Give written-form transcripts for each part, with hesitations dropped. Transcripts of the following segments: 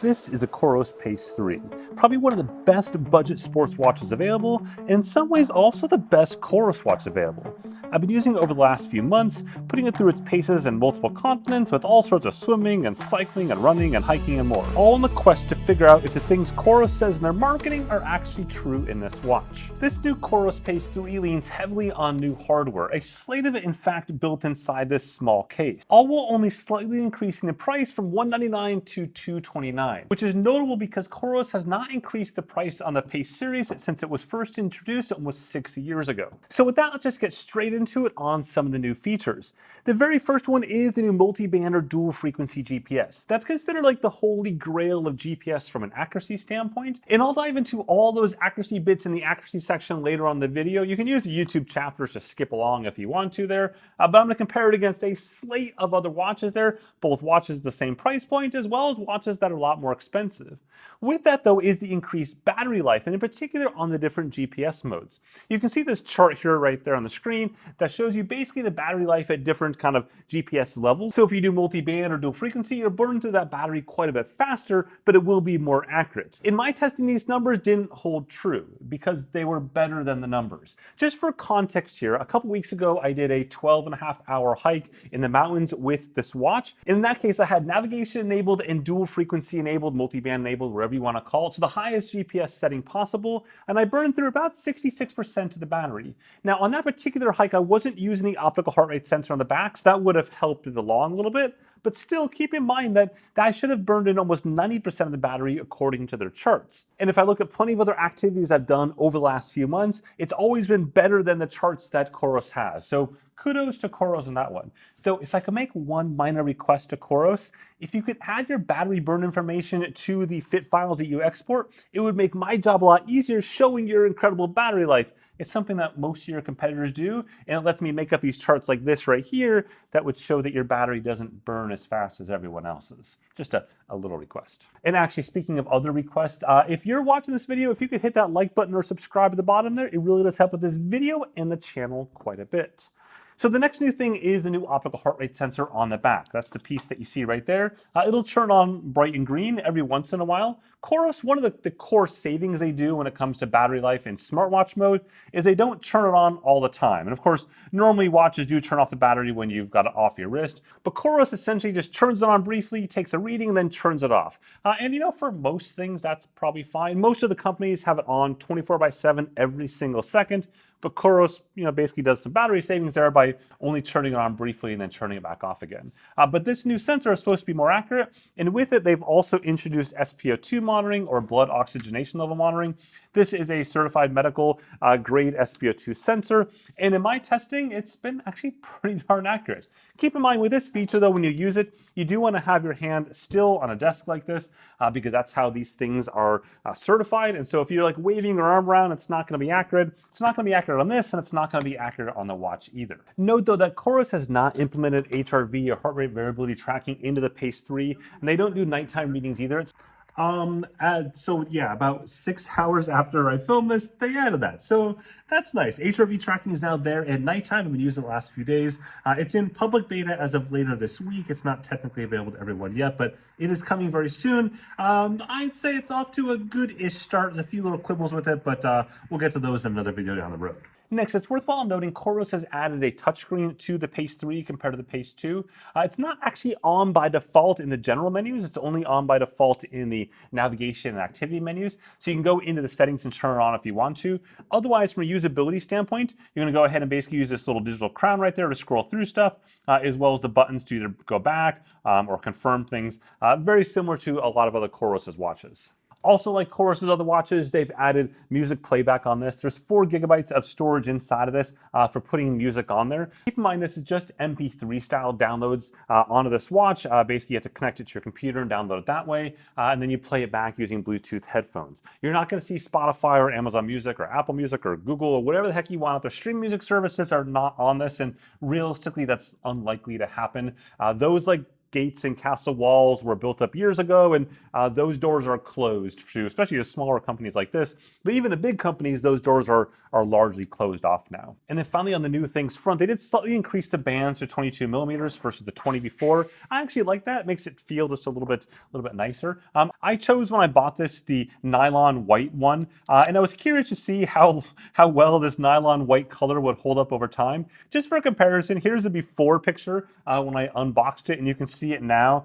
This is a COROS Pace 3, probably one of the best budget sports watches available, and in some ways also the best COROS watch available. I've been using it over the last few months, putting it through its paces in multiple continents with all sorts of swimming and cycling and running and hiking and more, all in the quest to figure out if the things COROS says in their marketing are actually true in this watch. This new COROS Pace 3 leans heavily on new hardware, a slate of it in fact built inside this small case, all while only slightly increasing the price from $199 to $229, which is notable because COROS has not increased the price on the Pace series since it was first introduced almost 6 years ago. So with that, let's just get straight into it on some of the new features. The very first one is the new multi-band or dual frequency GPS. That's considered like the holy grail of GPS from an accuracy standpoint, and I'll dive into all those accuracy bits in the accuracy section later on in the video. You can use the YouTube chapters to skip along if you want to there, but I'm going to compare it against a slate of other watches there, both watches the same price point as well as watches that are a lot more expensive. With that though is the increased battery life, and in particular on the different GPS modes. You can see this chart here right there on the screen that shows you basically the battery life at different kind of GPS levels. So if you do multi-band or dual frequency, you're burning through that battery quite a bit faster, but it will be more accurate. In my testing, these numbers didn't hold true because they were better than the numbers. Just for context here, a couple weeks ago, I did a 12.5-hour hike in the mountains with this watch. In that case, I had navigation enabled and dual frequency enabled, multi-band enabled, whatever you want to call it, to the highest GPS setting possible, and I burned through about 66% of the battery. Now, on that particular hike, I wasn't using the optical heart rate sensor on the back, so that would have helped it along a little bit. But still, keep in mind that I should have burned in almost 90% of the battery according to their charts. And if I look at plenty of other activities I've done over the last few months, it's always been better than the charts that COROS has. So kudos to COROS on that one. Though if I could make one minor request to COROS, if you could add your battery burn information to the fit files that you export, it would make my job a lot easier showing your incredible battery life. It's something that most of your competitors do, and it lets me make up these charts like this right here that would show that your battery doesn't burn as fast as everyone else's. Just a little request. And actually, speaking of other requests, if you're watching this video, if you could hit that like button or subscribe at the bottom there, it really does help with this video and the channel quite a bit. So the next new thing is the new optical heart rate sensor on the back. That's the piece that you see right there. It'll turn on bright and green every once in a while. COROS, one of the core savings they do when it comes to battery life in smartwatch mode is they don't turn it on all the time. And of course, normally watches do turn off the battery when you've got it off your wrist, but COROS essentially just turns it on briefly, takes a reading, and then turns it off. And you know, for most things, that's probably fine. Most of the companies have it on 24/7 every single second, but COROS, basically does some battery savings there by only turning it on briefly and then turning it back off again. But this new sensor is supposed to be more accurate, and with it, they've also introduced SpO2 monitoring or blood oxygenation level monitoring. This is a certified medical grade SpO2 sensor, and in my testing, it's been actually pretty darn accurate. Keep in mind with this feature though, when you use it, you do want to have your hand still on a desk like this because that's how these things are certified. And so if you're like waving your arm around, it's not going to be accurate. It's not going to be accurate on this, and it's not going to be accurate on the watch either. Note though that COROS has not implemented HRV or heart rate variability tracking into the Pace 3, and they don't do nighttime readings either. So yeah, about 6 hours after I filmed this, they added that. So that's nice. HRV tracking is now there at nighttime. I've been using it the last few days. It's in public beta as of later this week. It's not technically available to everyone yet, but it is coming very soon. I'd say it's off to a good-ish start. There's a few little quibbles with it, but we'll get to those in another video down the road. Next, it's worthwhile noting COROS has added a touchscreen to the Pace 3 compared to the Pace 2. It's not actually on by default in the general menus. It's only on by default in the navigation and activity menus. So you can go into the settings and turn it on if you want to. Otherwise, from a usability standpoint, you're going to go ahead and basically use this little digital crown right there to scroll through stuff, as well as the buttons to either go back or confirm things. Very similar to a lot of other COROS watches. Also, like COROS' other watches, they've added music playback on this. There's 4 gigabytes of storage inside of this for putting music on there. Keep in mind, this is just MP3 style downloads onto this watch. Basically, you have to connect it to your computer and download it that way, and then you play it back using Bluetooth headphones. You're not going to see Spotify or Amazon Music or Apple Music or Google or whatever the heck you want out there. Streaming music services are not on this, and realistically, that's unlikely to happen. Those like gates and castle walls were built up years ago, and those doors are closed to especially smaller companies like this. But even the big companies, those doors are largely closed off now. And then finally on the new things front, they did slightly increase the bands to 22 millimeters versus the 20 before. I actually like that. It makes it feel just a little bit nicer. I chose when I bought this the nylon white one, and I was curious to see how well this nylon white color would hold up over time. Just for comparison, here's a before picture when I unboxed it, and you can see it now.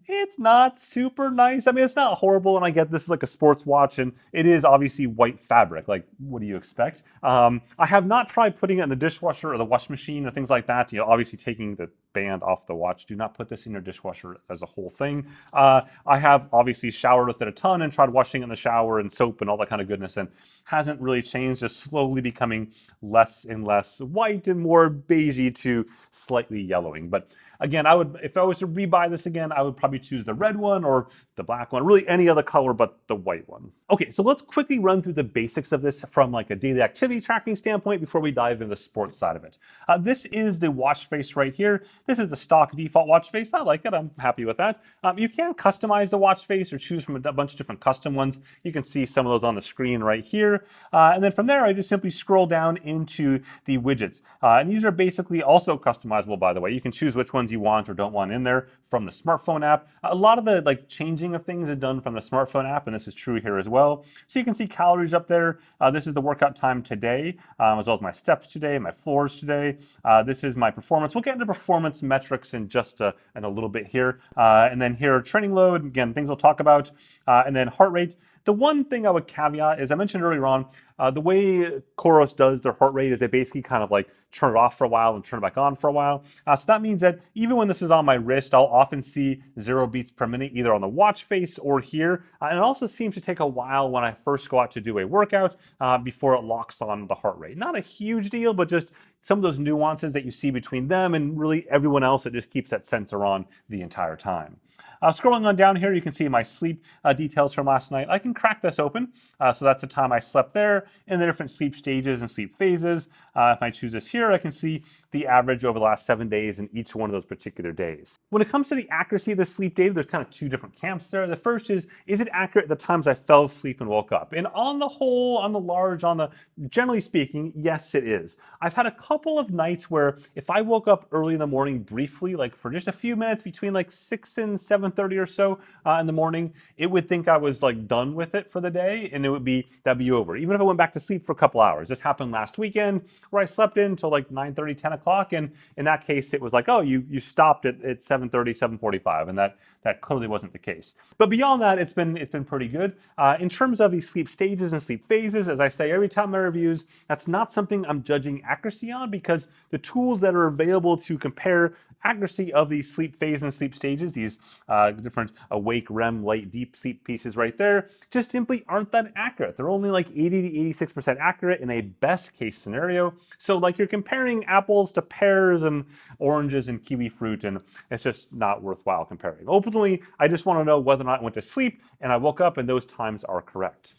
It's not super nice. I mean, it's not horrible, and I get this is like a sports watch, and it is obviously white fabric. Like, what do you expect? I have not tried putting it in the dishwasher or the wash machine or things like that. You know, obviously taking the band off the watch. Do not put this in your dishwasher as a whole thing. I have obviously showered with it a ton and tried washing it in the shower and soap and all that kind of goodness, and hasn't really changed, just slowly becoming less and less white and more beigey to slightly yellowing. But again, if I was to rebuy this again, I would probably choose the red one or the black one, really any other color but the white one. Okay, so let's quickly run through the basics of this from like a daily activity tracking standpoint before we dive into the sports side of it. This is the watch face right here. This is the stock default watch face. I like it. I'm happy with that. You can customize the watch face or choose from a bunch of different custom ones. You can see some of those on the screen right here. And then from there, I just simply scroll down into the widgets. And these are basically also customizable, by the way. You can choose which ones you want or don't want in there from the smartphone app. A lot of the changing of things is done from the smartphone app, and this is true here as well. So you can see calories up there. This is the workout time today, as well as my steps today, my floors today. This is my performance. We'll get into performance metrics in just in a little bit here. And then here, training load, again, things we'll talk about. And then heart rate. The one thing I would caveat is I mentioned earlier on, the way COROS does their heart rate is they basically kind of like turn it off for a while and turn it back on for a while. So that means that even when this is on my wrist, I'll often see 0 beats per minute either on the watch face or here. And it also seems to take a while when I first go out to do a workout before it locks on the heart rate. Not a huge deal, but just some of those nuances that you see between them and really everyone else that just keeps that sensor on the entire time. Scrolling on down here, you can see my sleep details from last night. I can crack this open. So that's the time I slept there and the different sleep stages and sleep phases. If I choose this here, I can see the average over the last 7 days in each one of those particular days. When it comes to the accuracy of the sleep data, there's kind of two different camps there. The first is it accurate at the times I fell asleep and woke up? And on the whole, generally speaking, yes, it is. I've had a couple of nights where if I woke up early in the morning briefly, like for just a few minutes between like 6 and 7:30 or so in the morning, it would think I was like done with it for the day, and that'd be over. Even if I went back to sleep for a couple hours. This happened last weekend where I slept in until like 9:30, 10 o'clock, and in that case, it was like, oh, you stopped at 7:30, 7:45, and that clearly wasn't the case. But beyond that, it's been pretty good. In terms of these sleep stages and sleep phases, as I say every time I reviews, that's not something I'm judging accuracy on, because the tools that are available to compare accuracy of these sleep phases and sleep stages, these different awake, REM, light, deep sleep pieces right there, just simply aren't that accurate. They're only like 80 to 86% accurate in a best case scenario. So like you're comparing apples to pears and oranges and kiwi fruit, and it's just not worthwhile comparing. Ultimately, I just want to know whether or not I went to sleep and I woke up and those times are correct.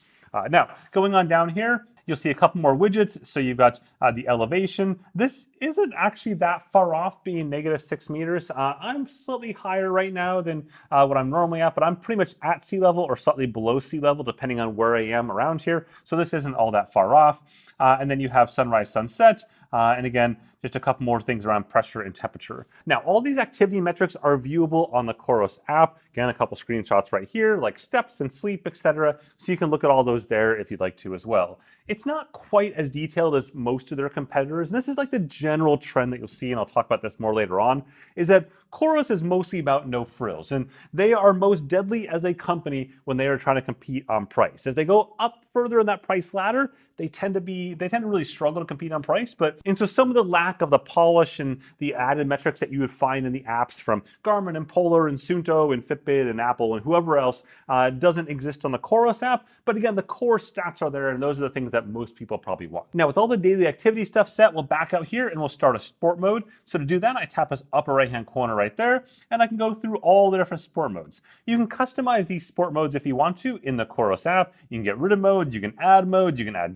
Now, going on down here, you'll see a couple more widgets. So you've got the elevation. This isn't actually that far off, being -6 meters. I'm slightly higher right now than what I'm normally at, but I'm pretty much at sea level or slightly below sea level, depending on where I am around here. So this isn't all that far off. And then you have sunrise, sunset. And again, just a couple more things around pressure and temperature. Now, all these activity metrics are viewable on the COROS app. Again, a couple screenshots right here, like steps and sleep, etc. So you can look at all those there if you'd like to as well. It's not quite as detailed as most of their competitors. And this is like the general trend that you'll see, and I'll talk about this more later on, is that COROS is mostly about no frills. And they are most deadly as a company when they are trying to compete on price. As they go up further in that price ladder, they tend to really struggle to compete on price. And so some of the lack of the polish and the added metrics that you would find in the apps from Garmin and Polar and Suunto and Fitbit and Apple and whoever else doesn't exist on the COROS app. But again, the core stats are there, and those are the things that most people probably want. Now, with all the daily activity stuff set, we'll back out here and we'll start a sport mode. So to do that, I tap this upper right-hand corner right there, and I can go through all the different sport modes. You can customize these sport modes if you want to in the COROS app. You can get rid of modes, you can add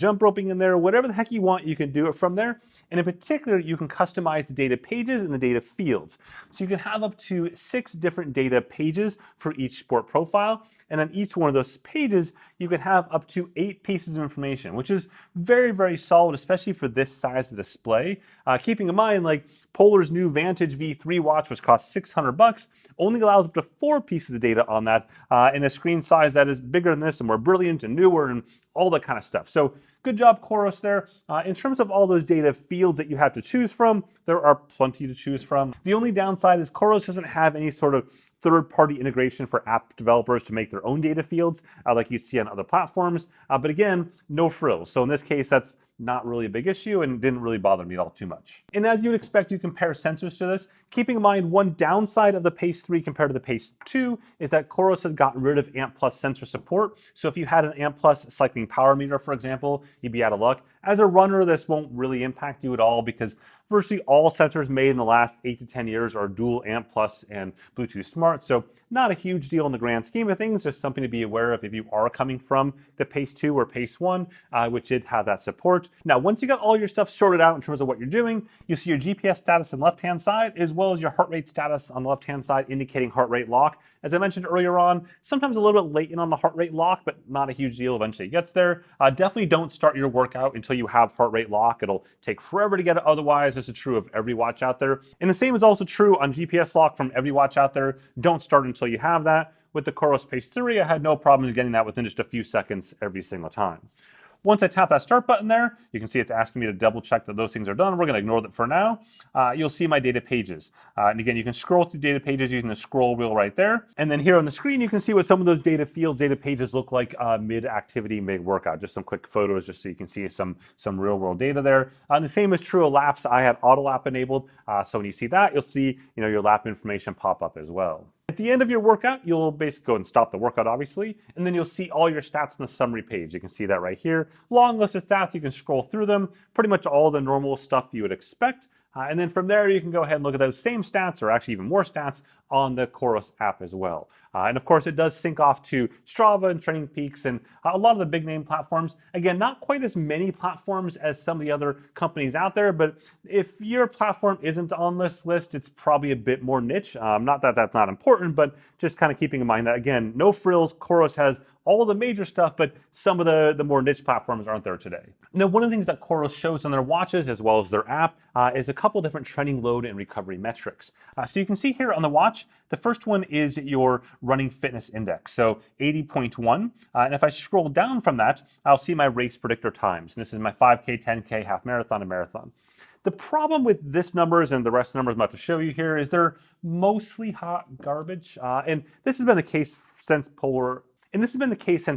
jump roping in there, whatever the heck you want, you can do it from there. And in particular, you can customize the data pages and the data fields. So you can have up to 6 different data pages for each sport profile. And on each one of those pages, you can have up to 8 pieces of information, which is very, very solid, especially for this size of display. Keeping in mind, like Polar's new Vantage V3 watch, which costs $600, only allows up to 4 pieces of data on that in a screen size that is bigger than this and more brilliant and newer and all that kind of stuff. So good job, COROS, there. In terms of all those data fields that you have to choose from, there are plenty to choose from. The only downside is COROS doesn't have any sort of third-party integration for app developers to make their own data fields like you see on other platforms. But again, no frills. So in this case, that's not really a big issue and didn't really bother me at all too much. And as you would expect, you compare sensors to this. Keeping in mind, one downside of the Pace 3 compared to the Pace 2 is that COROS has gotten rid of AMP Plus sensor support. So if you had an AMP Plus cycling power meter, for example, you'd be out of luck. As a runner, this won't really impact you at all because virtually all sensors made in the last 8 to 10 years are dual AMP Plus and Bluetooth Smart. So not a huge deal in the grand scheme of things, just something to be aware of if you are coming from the Pace 2 or Pace 1, which did have that support. Now, once you got all your stuff sorted out in terms of what you're doing, you see your GPS status on the left-hand side, as well as your heart rate status on the left-hand side, indicating heart rate lock. As I mentioned earlier on, sometimes a little bit late in on the heart rate lock, but not a huge deal. Eventually it gets there. Definitely don't start your workout until you have heart rate lock. It'll take forever to get it otherwise. This is true of every watch out there. And the same is also true on GPS lock from every watch out there. Don't start until you have that. With the COROS Pace 3, I had no problems getting that within just a few seconds every single time. Once I tap that start button there, you can see it's asking me to double check that those things are done. We're going to ignore that for now. You'll see my data pages. And again, you can scroll through data pages using the scroll wheel right there. And then here on the screen, you can see what some of those data fields, data pages look like mid-activity, mid-workout. Just some quick photos just so you can see some real-world data there. And the same is true of laps. I had auto lap enabled. So when you see that, you'll see your lap information pop up as well. At the end of your workout, you'll basically go and stop the workout, obviously, and then you'll see all your stats in the summary page. You can see that right here. Long list of stats, you can scroll through them, pretty much all the normal stuff you would expect. And then from there, you can go ahead and look at those same stats, or actually even more stats, on the COROS app as well. And of course, it does sync off to Strava and Training Peaks and a lot of the big name platforms. Again, not quite as many platforms as some of the other companies out there, but if your platform isn't on this list, it's probably a bit more niche. Not that that's not important, but just kind of keeping in mind that, again, no frills, COROS has all of the major stuff, but some of the more niche platforms aren't there today. Now, one of the things that COROS shows on their watches as well as their app is a couple different training load and recovery metrics. So you can see here on the watch, the first one is your running fitness index, so 80.1. And if I scroll down from that, I'll see my race predictor times. And this is my 5K, 10K, half marathon, and marathon. The problem with this numbers and the rest of the numbers I'm about to show you here is they're mostly hot garbage. And this has been the case since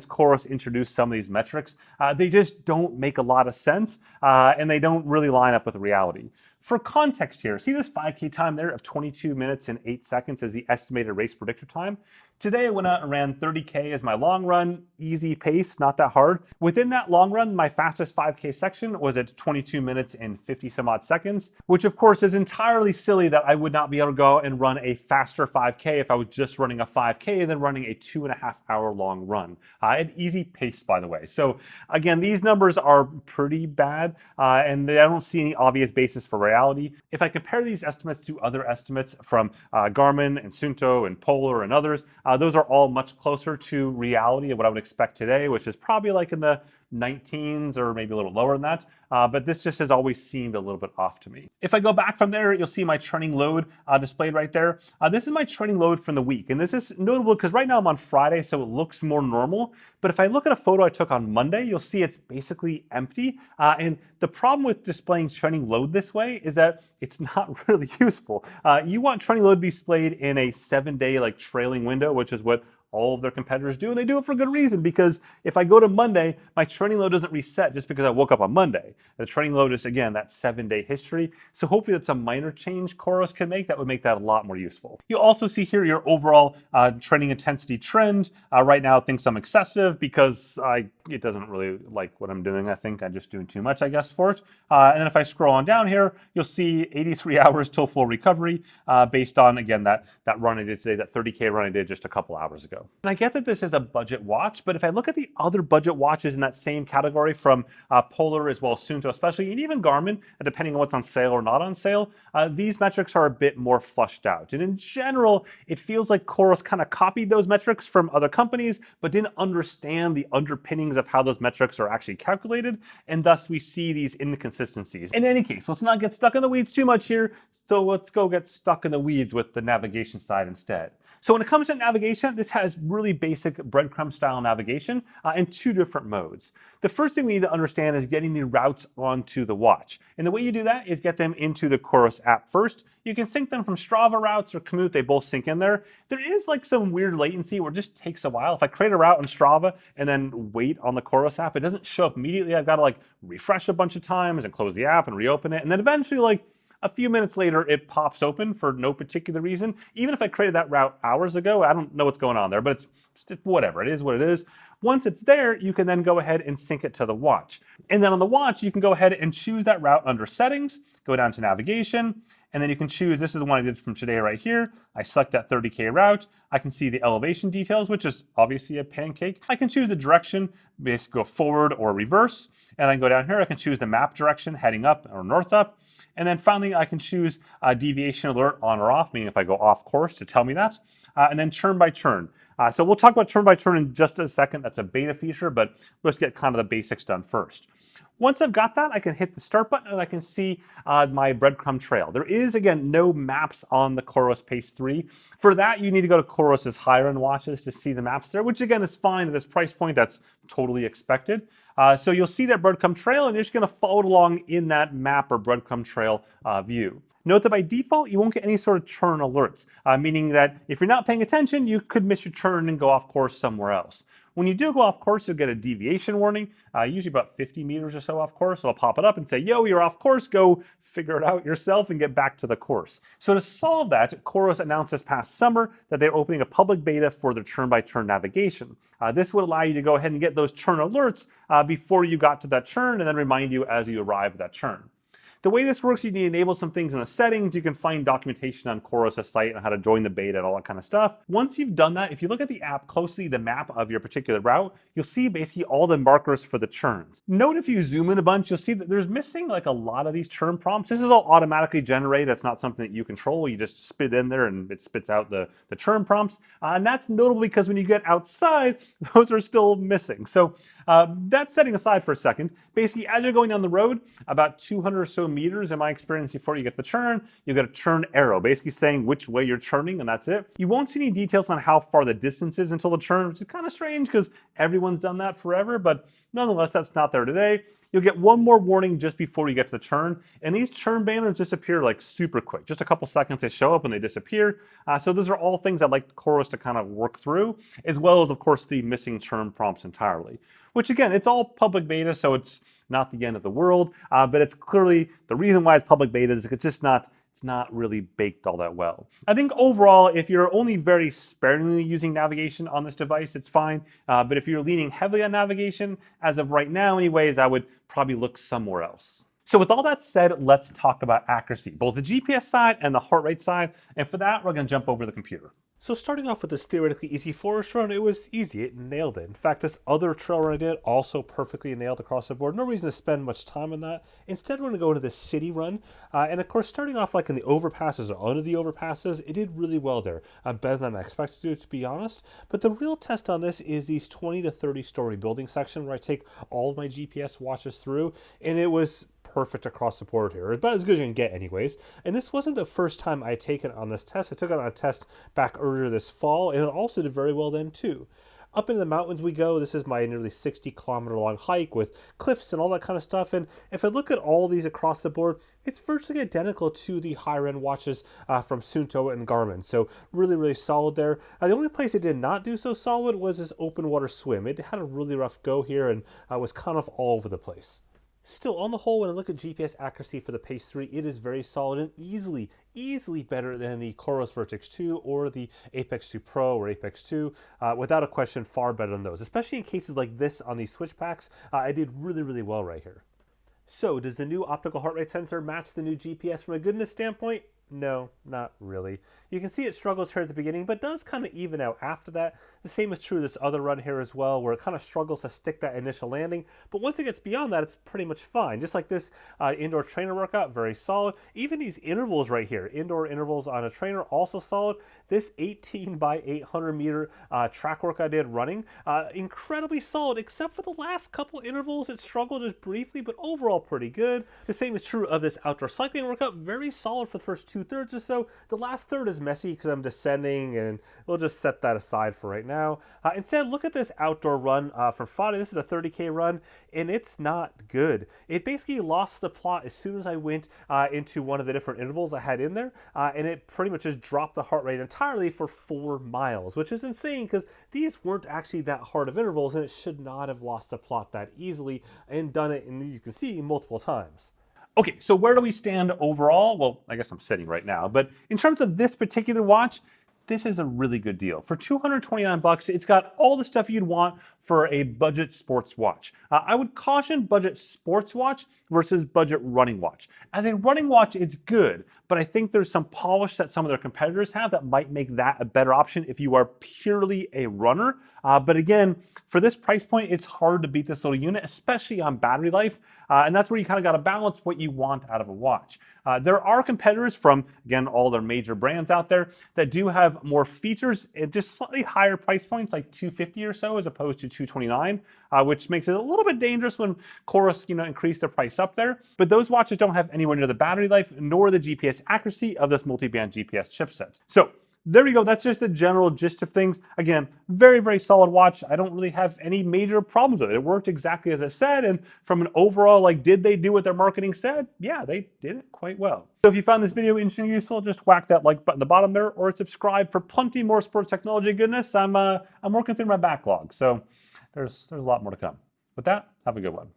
COROS introduced some of these metrics. They just don't make a lot of sense, and they don't really line up with reality. For context here, see this 5K time there of 22 minutes and 8 seconds as the estimated race predictor time? Today I went out and ran 30K as my long run, easy pace, not that hard. Within that long run, my fastest 5K section was at 22 minutes and 50 some odd seconds, which of course is entirely silly that I would not be able to go and run a faster 5K if I was just running a 5K than running a 2.5 hour long run. An easy pace, by the way. So again, these numbers are pretty bad, and I don't see any obvious basis for reality. If I compare these estimates to other estimates from Garmin and Suunto and Polar and others, those are all much closer to reality of what I would expect today, which is probably like in the 19s or maybe a little lower than that. But this just has always seemed a little bit off to me. If I go back from there, you'll see my training load displayed right there. This is my training load from the week. And this is notable because right now I'm on Friday, so it looks more normal. But if I look at a photo I took on Monday, you'll see it's basically empty. And the problem with displaying training load this way is that it's not really useful. You want training load to be displayed in a 7-day like trailing window, which is what all of their competitors do, and they do it for good reason, because if I go to Monday, my training load doesn't reset just because I woke up on Monday. The training load is, again, that 7-day history, so hopefully that's a minor change COROS can make that would make that a lot more useful. You'll also see here your overall training intensity trend. Right now it thinks I'm excessive because it doesn't really like what I'm doing. I think I'm just doing too much, I guess, for it. And then if I scroll on down here, you'll see 83 hours till full recovery based on, again, that run I did today, that 30K run I did just a couple hours ago. ago. And I get that this is a budget watch, but if I look at the other budget watches in that same category from Polar as well as Suunto especially, and even Garmin, depending on what's on sale or not on sale, these metrics are a bit more flushed out. And in general, it feels like COROS kind of copied those metrics from other companies, but didn't understand the underpinnings of how those metrics are actually calculated, and thus we see these inconsistencies. In any case, let's not get stuck in the weeds too much here, so let's go get stuck in the weeds with the navigation side instead. So when it comes to navigation, this has really basic breadcrumb style navigation in two different modes. The first thing we need to understand is getting the routes onto the watch. And the way you do that is get them into the COROS app first. You can sync them from Strava routes or Komoot, they both sync in there. There is like some weird latency where it just takes a while. If I create a route on Strava and then wait on the COROS app, it doesn't show up immediately. I've got to like refresh a bunch of times and close the app and reopen it. And then eventually like a few minutes later, it pops open for no particular reason. Even if I created that route hours ago, I don't know what's going on there, but it's whatever. It is what it is. Once it's there, you can then go ahead and sync it to the watch. And then on the watch, you can go ahead and choose that route under settings, go down to navigation, and then you can choose, this is the one I did from today right here. I select that 30K route. I can see the elevation details, which is obviously a pancake. I can choose the direction, basically go forward or reverse. And I can go down here, I can choose the map direction, heading up or north up. And then finally, I can choose a deviation alert on or off, meaning if I go off course to tell me that. And then turn by turn. So we'll talk about turn by turn in just a second. That's a beta feature, but let's get kind of the basics done first. Once I've got that, I can hit the start button and I can see my breadcrumb trail. There is, again, no maps on the COROS Pace 3. For that, you need to go to COROS's higher-end watches to see the maps there, which again is fine at this price point. That's totally expected. So you'll see that breadcrumb trail and you're just going to follow along in that map or breadcrumb trail view. Note that by default, you won't get any sort of turn alerts, meaning that if you're not paying attention, you could miss your turn and go off course somewhere else. When you do go off course, you'll get a deviation warning, usually about 50 meters or so off course. It'll pop it up and say, yo, you're off course, go figure it out yourself and get back to the course. So to solve that, COROS announced this past summer that they're opening a public beta for their turn-by-turn navigation. This would allow you to go ahead and get those turn alerts before you got to that turn and then remind you as you arrive at that turn. The way this works, you need to enable some things in the settings. You can find documentation on COROS' site on how to join the beta and all that kind of stuff. Once you've done that, if you look at the app closely, the map of your particular route, you'll see basically all the markers for the turns. Note if you zoom in a bunch, you'll see that there's missing like a lot of these turn prompts. This is all automatically generated. That's not something that you control. You just spit in there and it spits out the turn prompts. And that's notable because when you get outside, those are still missing. So that's setting aside for a second. Basically, as you're going down the road, about 200 or so meters in my experience before you get the turn, you get a turn arrow, basically saying which way you're turning, and that's it. You won't see any details on how far the distance is until the turn, which is kind of strange because everyone's done that forever, but nonetheless, that's not there today. You'll get one more warning just before you get to the turn, and these turn banners disappear like super quick. Just a couple seconds they show up and they disappear. So those are all things I'd like COROS to kind of work through, as well as, of course, the missing turn prompts entirely. Which again, it's all public beta, so it's not the end of the world, but it's clearly, the reason why it's public beta is it's not really baked all that well. I think overall, if you're only very sparingly using navigation on this device, it's fine. But if you're leaning heavily on navigation, as of right now anyways, I would probably look somewhere else. So with all that said, let's talk about accuracy, both the GPS side and the heart rate side. And for that, we're gonna jump over the computer. So starting off with this theoretically easy forest run, it was easy, it nailed it. In fact, this other trail run I did also perfectly nailed across the board. No reason to spend much time on that. Instead, we're gonna go into this city run. And of course, starting off like in the overpasses or under the overpasses, it did really well there. Better than I expected to be honest. But the real test on this is these 20 to 30 story building section where I take all of my GPS watches through, and it was perfect across the board here. About as good as you can get anyways. And this wasn't the first time I had taken on this test. I took it on a test back earlier this fall, and it also did very well then too. Up into the mountains we go. This is my nearly 60-kilometer long hike with cliffs and all that kind of stuff. And if I look at all these across the board, it's virtually identical to the higher end watches from Suunto and Garmin. So really, really solid there. The only place it did not do so solid was this open water swim. It had a really rough go here and was kind of all over the place. Still, on the whole, when I look at GPS accuracy for the Pace 3, it is very solid and easily better than the COROS Vertex 2 or the Apex 2 Pro or Apex 2. Without a question, far better than those. Especially in cases like this on these switch packs, I did really, really well right here. So, does the new optical heart rate sensor match the new GPS from a goodness standpoint? No, not really. You can see it struggles here at the beginning, but does kind of even out after that. The same is true of this other run here as well, where it kind of struggles to stick that initial landing. But once it gets beyond that, it's pretty much fine. Just like this indoor trainer workout, very solid. Even these intervals right here, indoor intervals on a trainer, also solid. This 18 by 800 meter track work I did running, incredibly solid, except for the last couple intervals. It struggled just briefly, but overall pretty good. The same is true of this outdoor cycling workout, very solid for the first 2/3 or so. The last third is messy because I'm descending, and we'll just set that aside for right now. Instead, look at this outdoor run from Friday. This is a 30K run, and it's not good. It basically lost the plot as soon as I went into one of the different intervals I had in there, and it pretty much just dropped the heart rate entirely for 4 miles, which is insane because these weren't actually that hard of intervals, and it should not have lost the plot that easily and done it, and you can see, multiple times. Okay, so where do we stand overall? Well, I guess I'm sitting right now, but in terms of this particular watch, this is a really good deal. For $229, it's got all the stuff you'd want for a budget sports watch. I would caution budget sports watch versus budget running watch. As a running watch, it's good, but I think there's some polish that some of their competitors have that might make that a better option if you are purely a runner. But again, for this price point, it's hard to beat this little unit, especially on battery life. And that's where you kind of got to balance what you want out of a watch. There are competitors from, again, all their major brands out there that do have more features at just slightly higher price points, like $250 or so, as opposed to $229, which makes it a little bit dangerous when COROS, increase their price up there. But those watches don't have anywhere near the battery life nor the GPS accuracy of this multi-band GPS chipset. So there we go. That's just the general gist of things. Again, very, very solid watch. I don't really have any major problems with it. It worked exactly as I said. And from an overall, did they do what their marketing said? Yeah, they did it quite well. So if you found this video interesting and useful, just whack that like button at the bottom there, or subscribe for plenty more sports technology goodness. I'm working through my backlog, so there's a lot more to come. With that, have a good one.